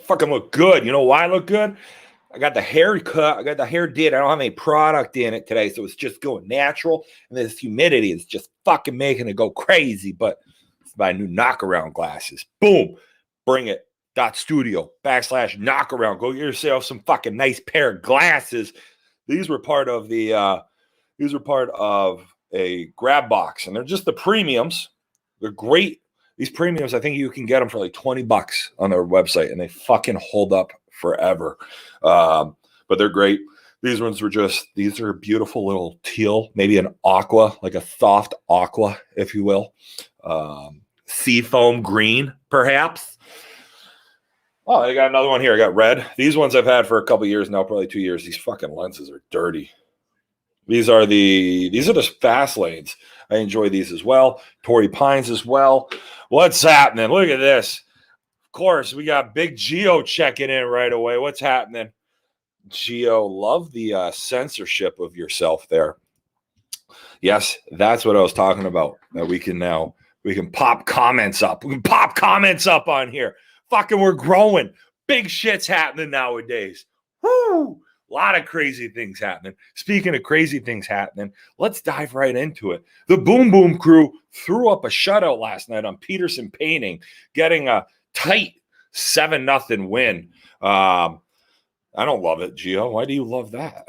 Fucking look good. You know why I look good? I got the hair cut. I got the hair did. I don't have any product in it today, so it's just going natural. And this humidity is just fucking making it go crazy. But it's my new knockaround glasses. Boom. Bring it. .studio/knockaround. Go get yourself some fucking nice pair of glasses. These were part of a grab box, and they're just the premiums. They're great. These premiums, I think you can get them for like $20 on their website, and they fucking hold up forever. But they're great. These ones these are beautiful little teal, maybe an aqua, like a soft aqua, if you will. Seafoam green, perhaps. Oh, I got another one here. I got red. These ones I've had for a couple years now, probably 2 years. These fucking lenses are dirty. These are the fast lanes. I enjoy these as well. Torrey Pines as well. What's happening? Look at this. Of course, we got Big Geo checking in right away. What's happening? Geo, love the censorship of yourself there. Yes, that's what I was talking about. That we can pop comments up. We can pop comments up on here. Fucking we're growing. Big shit's happening nowadays. Woo! A lot of crazy things happening. Speaking of crazy things happening, let's dive right into it. The Boom Boom crew threw up a shutout last night on Peterson Painting, getting a tight 7-0 win. I don't love it, Gio. Why do you love that?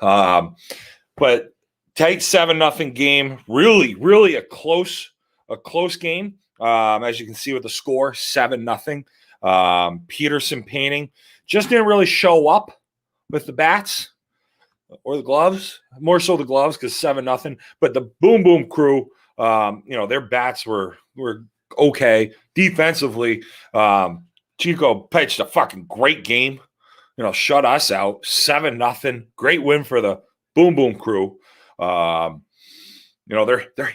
But tight 7-0 game. Really, really a close game. As you can see with the score, 7-0. Peterson Painting just didn't really show up with the bats or the gloves, more so the gloves because 7-0. But the Boom Boom crew, their bats were okay defensively. Chico pitched a fucking great game. Shut us out 7-0. Great win for the Boom Boom crew. They're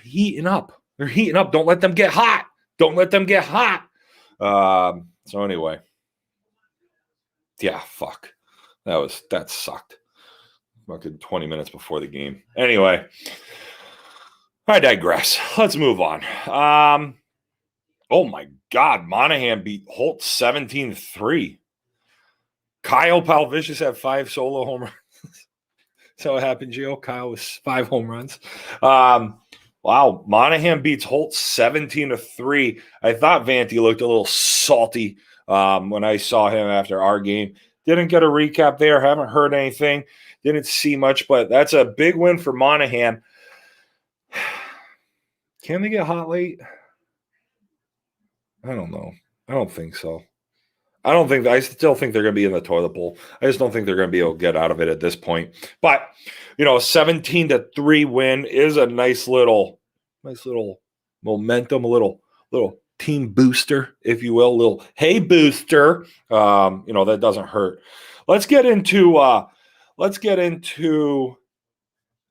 heating up. They're heating up. Don't let them get hot. So anyway, yeah, fuck. That sucked. Fucking 20 minutes before the game. Anyway, I digress. Let's move on. Oh my God, Monahan beat Holt 17-3. Kyle Palvicious had 5 solo home runs. So what happened, Gio? Kyle was 5 home runs. Wow, Monahan beats Holt 17-3. I thought Vanty looked a little salty when I saw him after our game. Didn't get a recap there. Haven't heard anything. Didn't see much, but that's a big win for Monahan. Can they get hot late? I don't know. I don't think so. I still think they're going to be in the toilet bowl. I just don't think they're going to be able to get out of it at this point. But, 17-3 win is a nice little momentum, a little team booster, if you will, a little hey booster. That doesn't hurt. Let's get into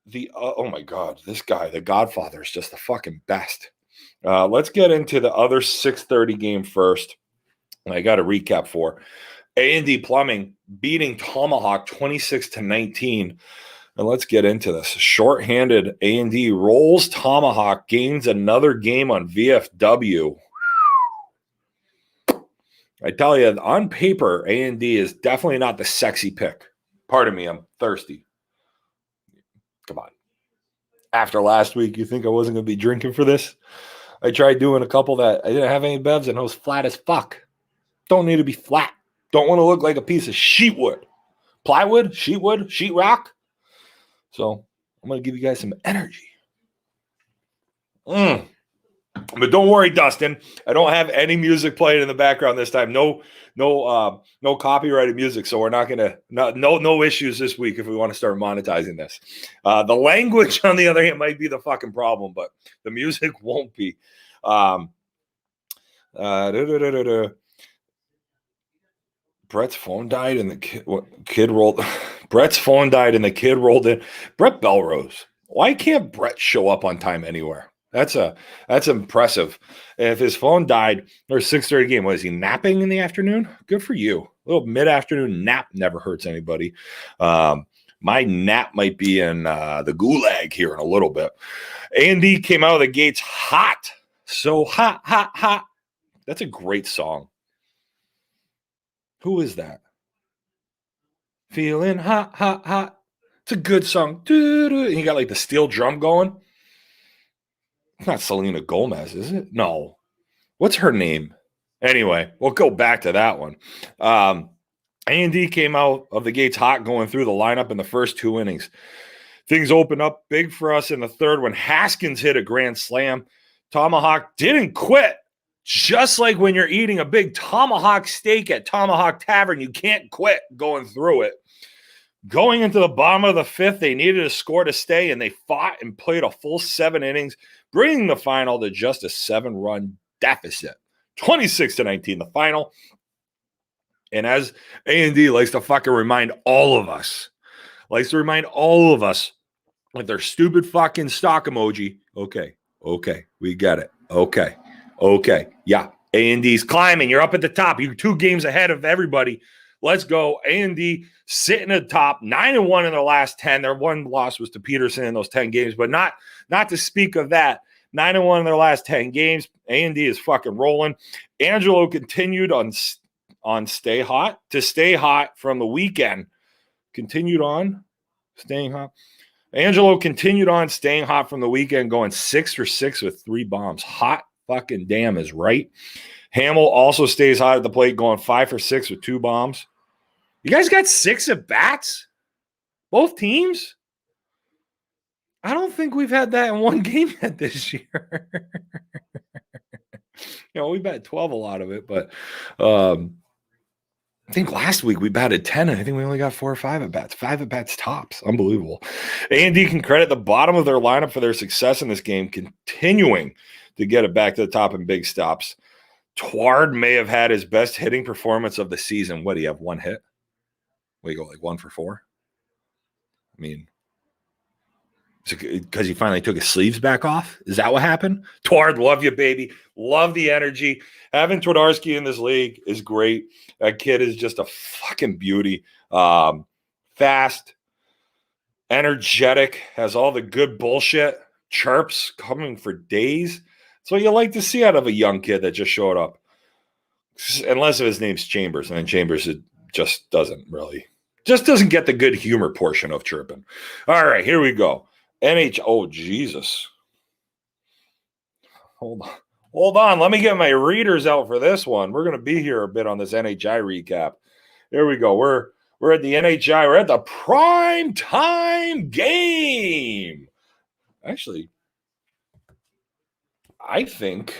the oh my God, this guy, the Godfather, is just the fucking best. Let's get into the other 6:30 game first. I got a recap for A&D Plumbing beating Tomahawk 26-19. And let's get into this. Shorthanded A&D rolls Tomahawk, gains another game on VFW. I tell you, on paper, A&D is definitely not the sexy pick. Pardon me, I'm thirsty. Come on. After last week, you think I wasn't going to be drinking for this? I tried doing a couple that I didn't have any bevs and I was flat as fuck. Don't need to be flat. Don't want to look like a piece of sheetwood. Plywood, sheetrock. So I'm going to give you guys some energy. But don't worry, Dustin. I don't have any music playing in the background this time. No copyrighted music. So we're not going to, no issues this week if we want to start monetizing this. The language, on the other hand, might be the fucking problem, but the music won't be. Brett's phone died and the kid rolled. Brett's phone died and the kid rolled in. Brett Belrose. Why can't Brett show up on time anywhere? That's impressive. If his phone died or 6:30 game, was he napping in the afternoon? Good for you. A little mid-afternoon nap never hurts anybody. My nap might be in the gulag here in a little bit. A&D came out of the gates hot. So hot. That's a great song. Who is that? Feeling hot, hot, hot. It's a good song. Doo-doo. And you got like the steel drum going. It's not Selena Gomez, is it? No. What's her name? Anyway, we'll go back to that one. A&D came out of the gates hot going through the lineup in the first 2 innings. Things opened up big for us in the third when Haskins hit a grand slam. Tomahawk didn't quit. Just like when you're eating a big tomahawk steak at Tomahawk Tavern, you can't quit going through it. Going into the bottom of the fifth, they needed a score to stay, and they fought and played a full 7 innings, bringing the final to just a 7-run deficit. 26-19, the final. And as A&D likes to fucking remind all of us, with their stupid fucking stock emoji, okay, we get it. Okay, yeah, A&D's climbing. You're up at the top. You're 2 games ahead of everybody. Let's go. A&D sitting at the top, 9-1 in their last 10. Their one loss was to Peterson in those 10 games, but not to speak of that. 9-1 in their last 10 games. A&D is fucking rolling. Angelo continued on stay hot from the weekend. Continued on staying hot. Angelo continued on staying hot from the weekend, going 6 for 6 with 3 bombs. Hot fucking damn is right. Hamill also stays hot at the plate, going 5 for 6 with 2 bombs. You guys got 6 at bats? Both teams? I don't think we've had that in one game yet this year. We batted 12 a lot of it, but I think last week we batted 10, and I think we only got 4 or 5 at bats. 5 at bats tops. Unbelievable. A&D can credit the bottom of their lineup for their success in this game, continuing to get it back to the top in big stops. Tward may have had his best hitting performance of the season. What do you have? 1 hit? What do you go, like 1 for 4? I mean, because he finally took his sleeves back off? Is that what happened? Tward, love you, baby. Love the energy. Having Twardarski in this league is great. That kid is just a fucking beauty. Fast, energetic, has all the good bullshit, chirps coming for days. That's what you like to see out of a young kid that just showed up. Unless if his name's Chambers, and then Chambers just doesn't get the good humor portion of chirping. All right, here we go. Oh, Jesus. Hold on. Let me get my readers out for this one. We're going to be here a bit on this NHI recap. Here we go. We're at the NHI. We're at the prime time game. Actually, I think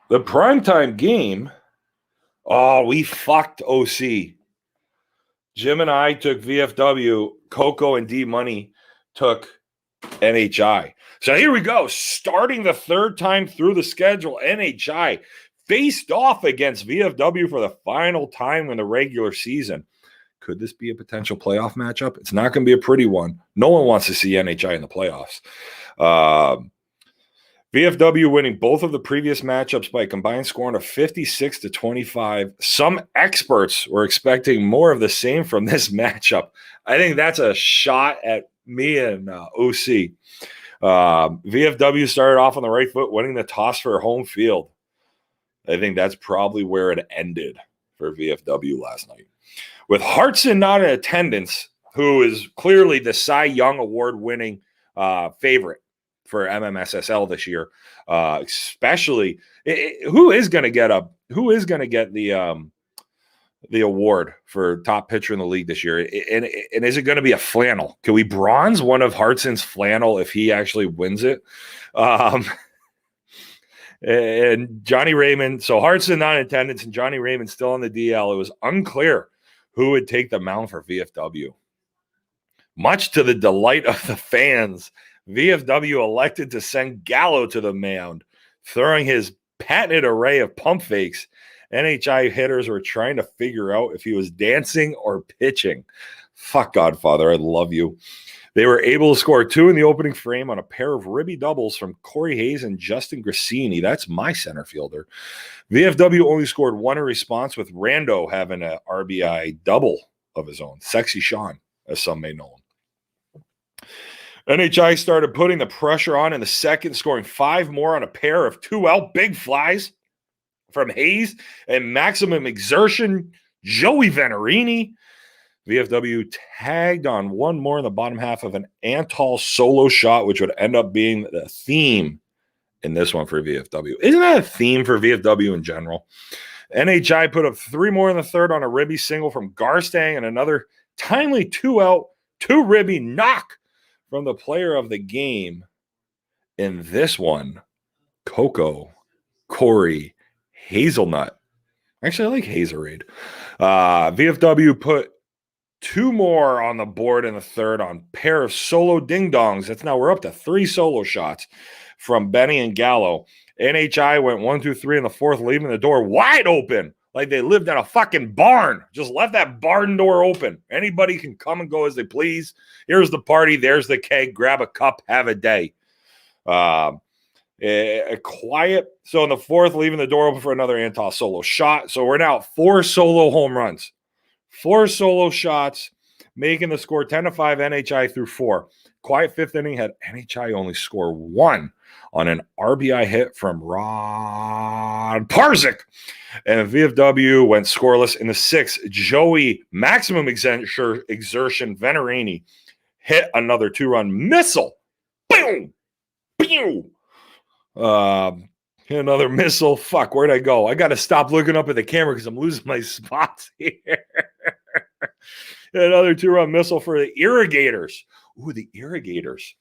the primetime game, we fucked OC. Jim and I took VFW. Coco and D Money took NHI. So here we go. Starting the 3rd time through the schedule, NHI faced off against VFW for the final time in the regular season. Could this be a potential playoff matchup? It's not going to be a pretty one. No one wants to see NHI in the playoffs. VFW winning both of the previous matchups by a combined scoring of 56-25. Some experts were expecting more of the same from this matchup. I think that's a shot at me and OC. VFW started off on the right foot, winning the toss for home field. I think that's probably where it ended for VFW last night. With Hartson not in attendance, who is clearly the Cy Young Award-winning favorite for MMSSL this year, especially who is going to get the award for top pitcher in the league this year, and is it going to be a flannel? Can we bronze one of Hartson's flannel if he actually wins it? And Johnny Raymond, so Hartson not in attendance and Johnny Raymond still on the DL. It was unclear who would take the mound for VFW. Much to the delight of the fans, VFW elected to send Gallo to the mound, throwing his patented array of pump fakes. NHI hitters were trying to figure out if he was dancing or pitching. Fuck Godfather, I love you. They were able to score 2 in the opening frame on a pair of ribby doubles from Corey Hayes and Justin Grassini. That's my center fielder. VFW only scored 1 in response, with Rando having an RBI double of his own. Sexy Sean, as some may know him. NHI started putting the pressure on in the second, scoring 5 more on a pair of 2 out big flies from Hayes and Maximum Exertion, Joey Venerini. VFW tagged on one more in the bottom half of an Antal solo shot, which would end up being the theme in this one for VFW. Isn't that a theme for VFW in general? NHI put up 3 more in the third on a ribby single from Garstang and another timely 2-out, 2-ribby knock from the player of the game. In this one, Coco, Corey, Hazelnut. Actually, I like Hazelade. VFW put 2 more on the board in the third on pair of solo ding-dongs. That's now we're up to 3 solo shots from Benny and Gallo. NHI went 1, 2, 3 in the fourth, leaving the door wide open like they lived in a fucking barn. Just left that barn door open. Anybody can come and go as they please. Here's the party. There's the keg. Grab a cup. Have a day. Quiet. So in the fourth, leaving the door open for another Antal solo shot. So we're now 4 solo home runs. 4 solo shots, making the score 10-5 NHI through 4. Quiet fifth inning had NHI only score 1 on an RBI hit from Rod Parzik. And VFW went scoreless in the 6th. Joey Maximum Exertion Venerini hit another 2-run missile. Boom! Boom! Another missile. Fuck, where'd I go? I got to stop looking up at the camera because I'm losing my spots here. Another 2-run missile for the Irrigators. Ooh, the Irrigators.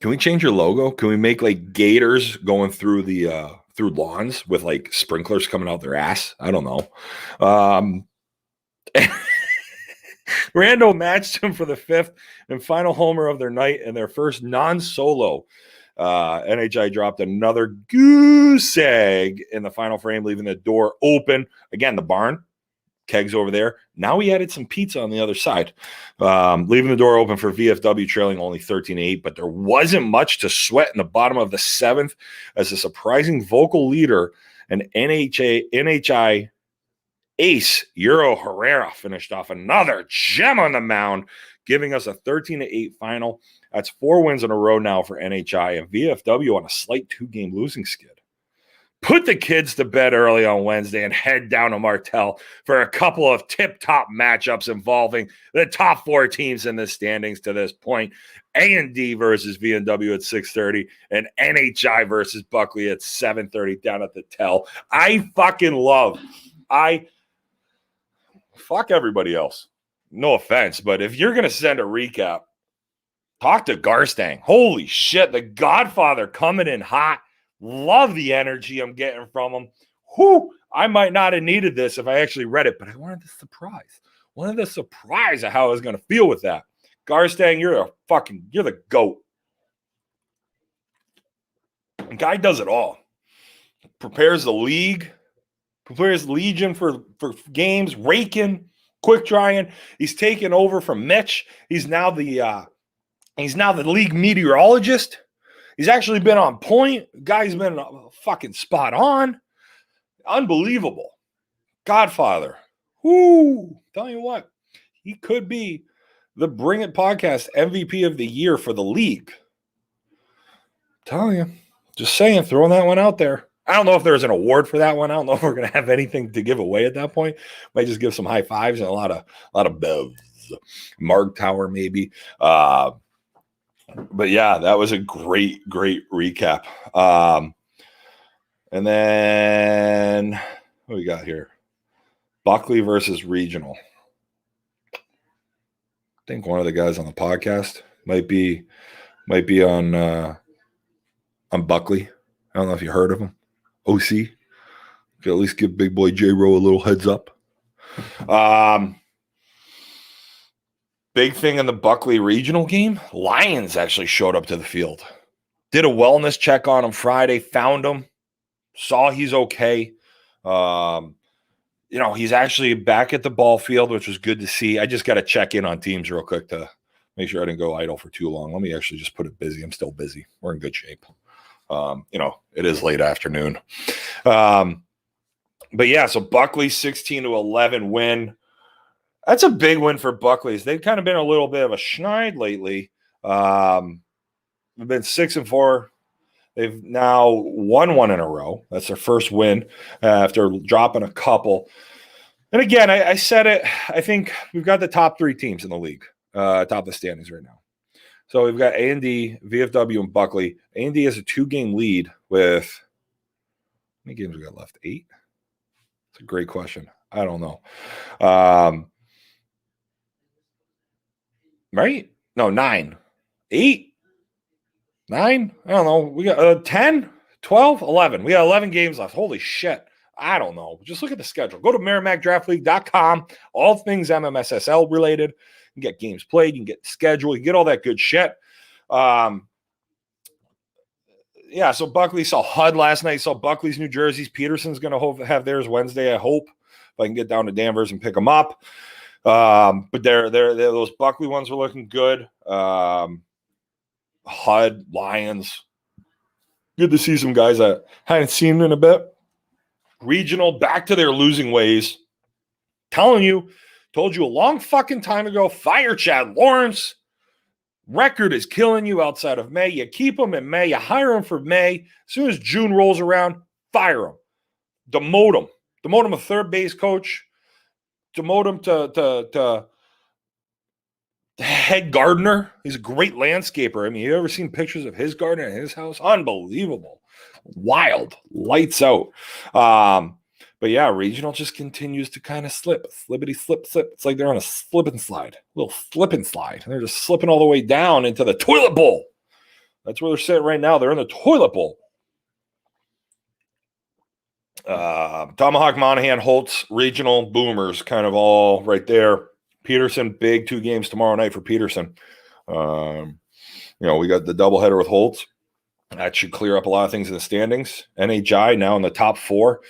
Can we change your logo? Can we make like gators going through the through lawns with like sprinklers coming out their ass? I don't know. Rando matched him for the 5th and final homer of their night and their first non-solo. NHI dropped another goose egg in the final frame, leaving the door open. Again, the barn, kegs over there. Now he added some pizza on the other side, leaving the door open for VFW, trailing only 13-8. But there wasn't much to sweat in the bottom of the 7th as a surprising vocal leader and NHI ace Euro Herrera finished off another gem on the mound, giving us a 13-8 final. That's 4 wins in a row now for NHI and VFW on a slight 2-game losing skid. Put the kids to bed early on Wednesday and head down to Martel for a couple of tip-top matchups involving the top 4 teams in the standings to this point. A&D versus VNW at 6:30 and NHI versus Buckley at 7:30 down at the Tell. I fucking love. Fuck everybody else. No offense, but if you're going to send a recap, talk to Garstang. Holy shit, the Godfather coming in hot. Love the energy I'm getting from him. Whew, I might not have needed this if I actually read it, but I wanted the surprise. Wanted the surprise of how I was going to feel with that. Garstang, you're the GOAT. The guy does it all. Prepares the league, prepares Legion for games, raking, quick drying. He's taken over from Mitch. He's now the league meteorologist. He's actually been on point. Guy's been fucking spot on. Unbelievable. Godfather. Whoo! Tell you what, he could be the Bring It Podcast MVP of the year for the league. Telling you. Just saying, throwing that one out there. I don't know if there's an award for that one. I don't know if we're going to have anything to give away at that point. Might just give some high fives and a lot of bevs. Marg Tower, maybe. But yeah, that was a great recap. And then what we got here? Buckley versus Regional. I think one of the guys on the podcast might be on Buckley. I don't know if you heard of him. OC. Could at least give big boy J-Ro a little heads up. Big thing in the Buckley Regional game, Lions actually showed up to the field. Did a wellness check on him Friday, found him, saw he's okay. He's actually back at the ball field, which was good to see. I just got to check in on teams real quick to make sure I didn't go idle for too long. Let me actually just put it busy. I'm still busy. We're in good shape. It is late afternoon. But yeah, so Buckley 16-11 win. That's a big win for Buckley's. They've kind of been a little bit of a schneid lately. They've been 6-4. They've now won one in a row. That's their first win after dropping a couple. And again, I said it. I think we've got the top 3 teams in the league, top of the standings right now. So we've got A&D, VFW, and Buckley. A&D has a 2-game lead with – how many games we got left? 8? It's a great question. I don't know. Right? No, 9. 8? 9? I don't know. We got 10, 12, 11. We got 11 games left. Holy shit. I don't know. Just look at the schedule. Go to MerrimackDraftLeague.com. All things MMSSL related. You can get games played. You can get the schedule. You can get all that good shit. Yeah, so Buckley saw HUD last night. Saw Buckley's New Jersey's. Peterson's going to have theirs Wednesday, I hope. If I can get down to Danvers and pick them up. But they're those Buckley ones are looking good. HUD, Lions. Good to see some guys I hadn't seen in a bit. Regional, back to their losing ways. Told you a long fucking time ago, fire Chad Lawrence. Record is killing you outside of May. You keep him in May. You hire him for May. As soon as June rolls around, fire him. Demote him. Demote him a third base coach. Demote him to head gardener. He's a great landscaper. I mean, you ever seen pictures of his garden in his house? Unbelievable. Wild. Lights out. But yeah, regional just continues to kind of slip. Slippity slip. It's like they're on a slip and slide. A little slip and slide. And they're just slipping all the way down into the toilet bowl. That's where they're sitting right now. They're in the toilet bowl. Tomahawk, Monahan, Holtz, regional, Boomers, kind of all right there. Peterson, big 2 games tomorrow night for Peterson. We got the doubleheader with Holtz. That should clear up a lot of things in the standings. NHI now in the top 4.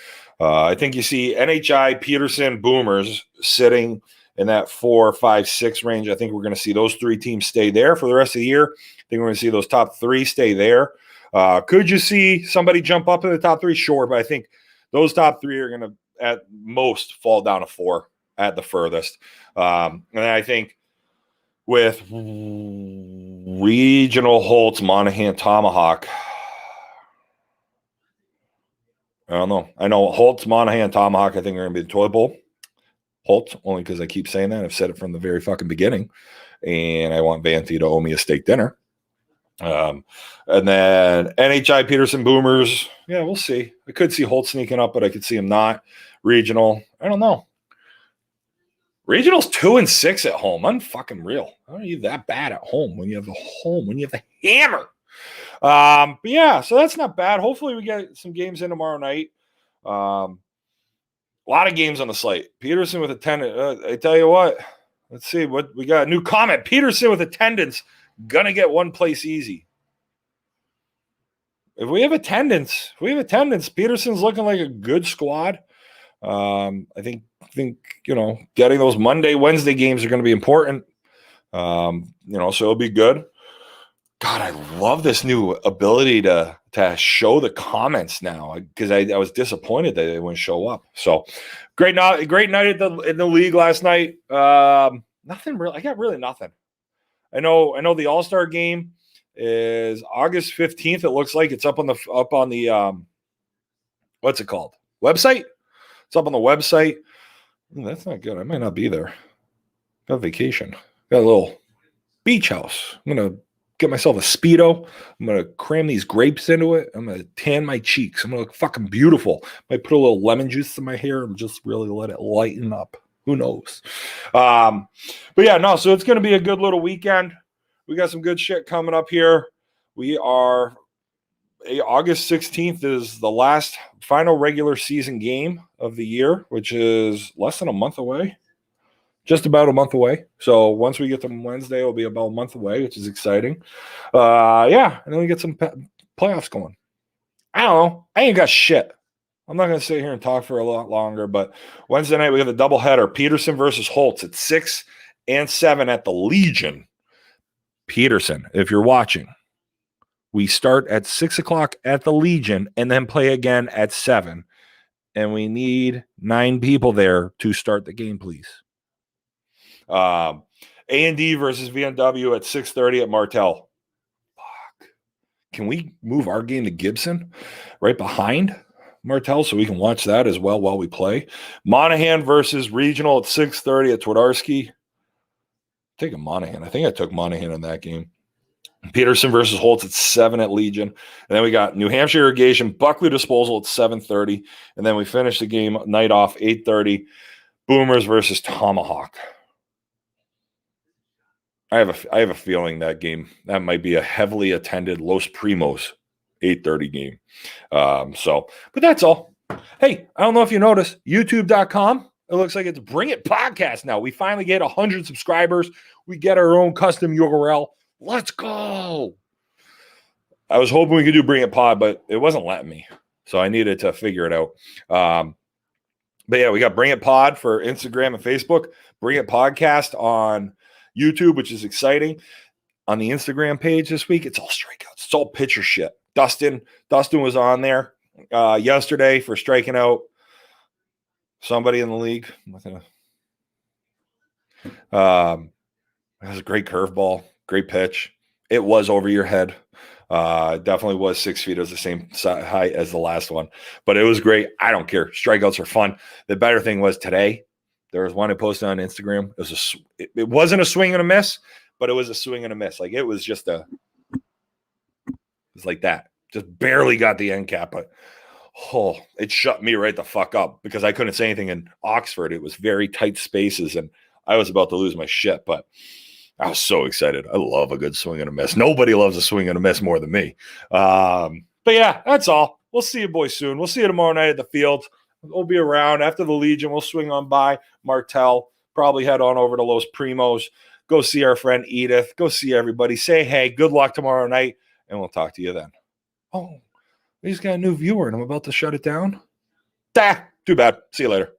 I think you see NHI, Peterson, Boomers sitting in that 4, 5, 6 range. I think we're going to see those 3 teams stay there for the rest of the year. I think we're going to see those top 3 stay there. Could you see somebody jump up in the top 3? Sure, but I think those top 3 are going to at most fall down to 4 at the furthest. And I think with regional Holtz, Monahan, Tomahawk, I don't know. I know Holtz, Monahan, Tomahawk, I think are going to be the toilet bowl. Holtz, only because I keep saying that. I've said it from the very fucking beginning. And I want Vanty to owe me a steak dinner. And then NHI, Peterson, Boomers. Yeah, we'll see. I could see Holtz sneaking up, but I could see him not. Regional, I don't know. Regional's 2-6 at home. Unfucking real. How are you that bad at home when you have the hammer? But yeah, so that's not bad. Hopefully we get some games in tomorrow night. A lot of games on the slate. Peterson with attendance. I tell you what, let's see what we got. A new comment. Peterson with attendance. Gonna get one place easy. If we have attendance, Peterson's looking like a good squad. I think getting those Monday, Wednesday games are going to be important. So it'll be good. God, I love this new ability to show the comments now because I was disappointed that they wouldn't show up. So great night in the league last night. Nothing really. I got really nothing. I know the All-Star game is August 15th. It looks like it's up on the what's it called? Website? It's up on the website. That's not good. I might not be there. Got vacation. Got a little beach house. I'm going to get myself a Speedo. I'm going to cram these grapes into it. I'm going to tan my cheeks. I'm going to look fucking beautiful. Might put a little lemon juice in my hair and just really let it lighten up. Who knows? But yeah, no, so it's going to be a good little weekend. We got some good shit coming up here. We are August 16th is the last final regular season game of the year, which is less than a month away. Just about a month away. So once we get to Wednesday, it'll be about a month away, which is exciting. And then we get some playoffs going. I don't know. I ain't got shit. I'm not going to sit here and talk for a lot longer, but Wednesday night we have the doubleheader. Peterson versus Holtz at 6 and 7 at the Legion. Peterson, if you're watching, we start at 6 o'clock at the Legion and then play again at 7. And we need 9 people there to start the game, please. A&D versus VNW at 6:30 at Martell. Fuck. can we move our game to Gibson right behind Martell so we can watch that as well while we play? Monahan versus Regional at 6:30 at Twardarski. Taking Monahan. I think I took Monahan in that game. Peterson versus Holtz at 7 at Legion. And then we got New Hampshire Irrigation, Buckley Disposal at 7:30. And then we finish the game night off 8:30. Boomers versus Tomahawk. I have a feeling that game, that might be a heavily attended Los Primos 8:30 game. But that's all. Hey, I don't know if you noticed, youtube.com. It looks like it's Bring It Podcast now. We finally get 100 subscribers. We get our own custom URL. Let's go. I was hoping we could do Bring It Pod, but it wasn't letting me. So I needed to figure it out. But yeah, we got Bring It Pod for Instagram and Facebook. Bring It Podcast on YouTube, which is exciting. On the Instagram page this week, it's all strikeouts. It's all pitcher shit. Dustin was on there yesterday for striking out somebody in the league. It was a great curveball, great pitch. It was over your head. Definitely was 6 feet. It was the same height as the last one, but it was great. I don't care. Strikeouts are fun. The better thing was today, there was one I posted on Instagram. It wasn't a swing and a miss, but it was a swing and a miss. Like it was like that. Just barely got the end cap, but it shut me right the fuck up because I couldn't say anything in Oxford. It was very tight spaces and I was about to lose my shit, but I was so excited. I love a good swing and a miss. Nobody loves a swing and a miss more than me. But yeah, that's all. We'll see you boys soon. We'll see you tomorrow night at the field. We'll be around after the Legion. We'll swing on by Martell, probably head on over to Los Primos, go see our friend Edith, go see everybody, say, hey, good luck tomorrow night, and we'll talk to you then. Oh, we just got a new viewer and I'm about to shut it down. Too bad. See you later.